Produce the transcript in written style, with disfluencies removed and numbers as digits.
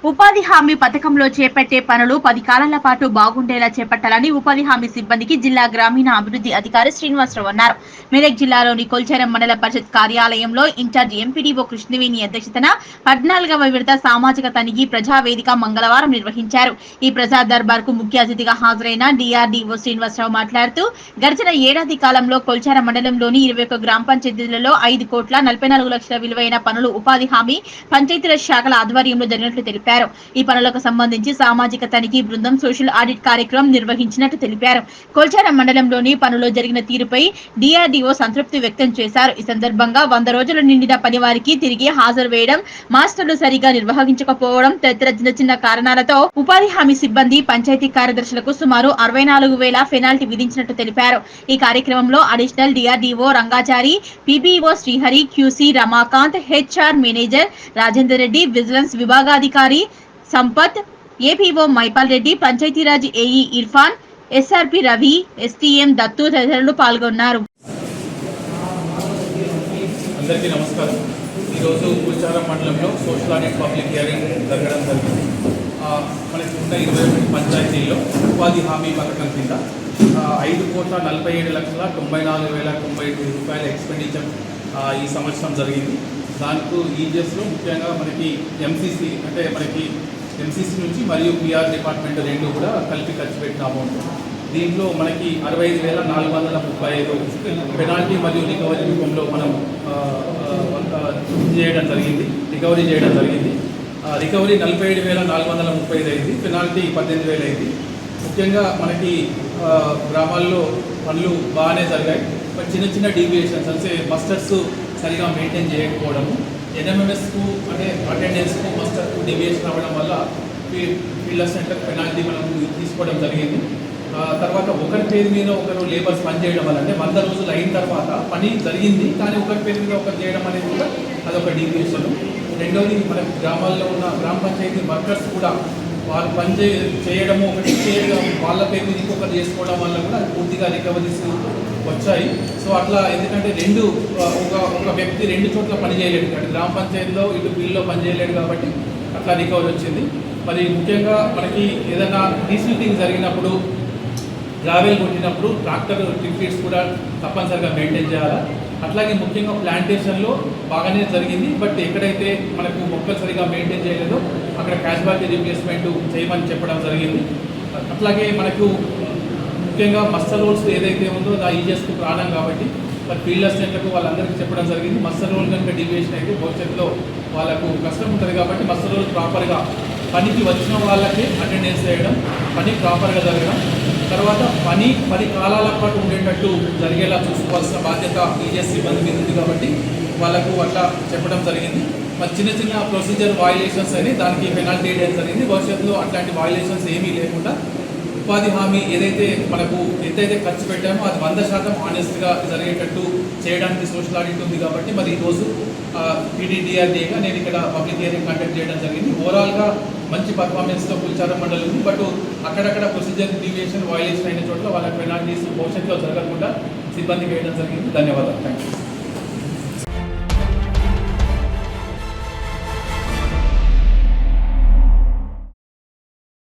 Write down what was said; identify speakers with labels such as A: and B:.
A: ఉపాధి హామీ పథకంలో చేపట్టే పనులు 10 కాలాల పాటు బాగుండేలా చేపట్టాలని ఉపాధి హామీ సిబ్బందికి జిల్లా గ్రామీణ అభివృద్ధి అధికారి శ్రీనివాసరావు అన్నారు. మెదక్ జిల్లాలోని కొల్చారం మండల పరిషత్ కార్యాలయంలో ఇన్ఛార్జి ఎంపీడీఓ కృష్ణవేణి అధ్యక్షతన 14వ విడత సామాజిక తనిఖీ ప్రజావేదిక మంగళవారం నిర్వహించారు. ఈ ప్రజా దర్బార్ కు ముఖ్య అతిథిగా హాజరైన డిఆర్డీఓ శ్రీనివాసరావు మాట్లాడుతూ గడిచిన ఏడాది కాలంలో కొల్చారం మండలంలోని 21 గ్రామ పంచాయతీలలో 5,44,00,000 విలువైన పనులు ఉపాధి హామీ పంచాయతీరాజ్ శాఖల ఆధ్వర్యంలో జరిగినట్లు తెలిపారు. ఈ పనులకు సంబంధించి సామాజిక తనిఖీ బృందం సోషల్ ఆడిట్ కార్యక్రమం నిర్వహించినట్టు తెలిపారు. కొల్చారం మండలంలోని పనులు జరిగిన తీరుపై డిఆర్డీఓ సంతృప్తి వ్యక్తం చేశారు. ఈ సందర్భంగా 100 రోజులు నిండిన పనివారికి తిరిగి హాజరు వేయడం, మాస్టర్లు సరిగా నిర్వహించకపోవడం తదితర చిన్న కారణాలతో ఉపాధి హామీ సిబ్బంది పంచాయతీ కార్యదర్శులకు సుమారు 64,000 పెనాల్టీ విధించినట్టు తెలిపారు. ఈ కార్యక్రమంలో additional DRDO Rangachari, PBO Srihari, QC Ramakanth, HR manager Rajender Reddy, vigilance విభాగాధికారి Sampath, APO Mahipal Reddy, Panchayati Raj AE Irfan, SRP Ravi, STM Dattu తదితరులు పాల్గొన్నారు.
B: అందరికీ నమస్కారం. ఈరోజు కొల్చారం మండలంలో సోషల్ ఆడిట్ పబ్లిక్ హియరింగ్ జరగడం జరిగింది. మనకి ఉన్న 21 పంచాయతీల్లో ఉపాధి హామీ పథకం కింద 5,47,94,095 రూపాయల ఎక్స్పెండిచర్ ఈ సంవత్సరం జరిగింది. దాంట్లో ఈజెస్లో ముఖ్యంగా మనకి ఎంసీసీ అంటే మనకి ఎంసీసీ నుంచి మరియు పిఆర్ డిపార్ట్మెంట్ రెండు కూడా కలిపి ఖర్చు పెట్టిన అమౌంట్. దీంట్లో మనకి 65,435 పెనాల్టీ మరియు రికవరీ రూపంలో మనం రికవరీ చేయడం జరిగింది. రికవరీ 47,435 అయింది, పెనాల్టీ 18,000 అయింది. ముఖ్యంగా మనకి గ్రామాల్లో పనులు బాగానే జరిగాయి. బట్ చిన్న డీవియేషన్స్ అంటే మస్టర్స్ సరిగా మెయింటైన్ చేయకపోవడము, ఎన్ఎంఎంఎస్కు అంటే అటెండెన్స్కు మస్టర్కు డీవియేషన్ అవ్వడం వల్ల ఫీల్డ్ సెంటర్ పెనాల్టీ మనం తీసుకోవడం జరిగింది. తర్వాత ఒకరి పేరు మీద ఒకరు లేబర్స్ పనిచేయడం వల్ల అంటే 100 రోజులు అయిన తర్వాత పని జరిగింది కానీ ఒకరి పేరు మీద ఒకరు చేయడం అనేది కూడా అదొక డీవియేషన్. రెండోది మన గ్రామాల్లో ఉన్న గ్రామ పంచాయతీ వర్కర్స్ కూడా వాళ్ళు పని చేయడము ఒకటి వాళ్ళ పేరు మీద ఇంకొకరు చేసుకోవడం వల్ల కూడా పూర్తిగా రికవరీస్ వచ్చాయి. సో అట్లా ఎందుకంటే ఒక వ్యక్తి 2 చోట్ల పని చేయలేడు, అంటే గ్రామ పంచాయతీలో ఇటు ఫీల్డ్లో పని చేయలేడు కాబట్టి అట్లా రికవరీ వచ్చింది. మరి ముఖ్యంగా మనకి ఏదైనా డీసిల్టింగ్ జరిగినప్పుడు, గ్రావెల్ కొట్టినప్పుడు ట్రాక్టర్ టిఫిట్స్ కూడా తప్పనిసరిగా మెయింటైన్ చేయాలి. అట్లాగే ముఖ్యంగా ప్లాంటేషన్లో బాగానే జరిగింది. బట్ ఎక్కడైతే మనకు మొక్కలు సరిగా మెయింటైన్ చేయలేదో అక్కడ క్యాజువాలిటీ రీప్లేస్మెంట్ చేయమని చెప్పడం జరిగింది. అట్లాగే మనకు ముఖ్యంగా మస్టర్ రోల్స్ ఏదైతే ఉందో ఆ ఈజెస్కు ప్రాణం కాబట్టి మరి ఫీల్డ్ అసిస్టెంట్లకు వాళ్ళందరికీ చెప్పడం జరిగింది. మస్టర్ రోల్ కనుక డీవియేషన్ అయితే భవిష్యత్తులో వాళ్ళకు కష్టం ఉంటుంది కాబట్టి మస్టర్ రోల్ ప్రాపర్గా పనికి వచ్చిన వాళ్ళకి అటెండెన్స్ చేయడం, పని ప్రాపర్గా జరగడం, తర్వాత పని 10 కాలాల పాటు ఉండేటట్టు జరిగేలా చూసుకోవాల్సిన బాధ్యత ఈజెస్ సిబ్బంది మీద ఉంది కాబట్టి వాళ్ళకు అట్లా చెప్పడం జరిగింది. మరి చిన్న ప్రొసీజర్ వయలేషన్స్ అని దానికి పెనాల్టీ వేయడం జరిగింది. భవిష్యత్తులో అట్లాంటి వయలేషన్స్ ఏమీ లేకుండా ఉపాధి హామీ ఏదైతే మనకు ఎంతైతే ఖర్చు పెట్టామో అది 100% ఆనెస్ట్గా జరిగేటట్టు చేయడానికి సోషల్ ఆడిట్ ఉంది కాబట్టి మరి ఈరోజు పీడీడీఆర్డీగా నేను ఇక్కడ పబ్లిక్ హియరింగ్ కండక్ట్ చేయడం జరిగింది. ఓవరాల్గా మంచి పర్ఫార్మెన్స్తో కొల్చారం మండలం ఉంది. బట్ అక్కడక్కడ ప్రొసీజర్ డీవియేషన్ వయలేషన్ అయిన చోట్ల వాళ్ళ పెనాల్టీస్ భవిష్యత్తులో జరగకుండా సిబ్బందికి వేయడం జరిగింది. ధన్యవాదాలు. Thank you.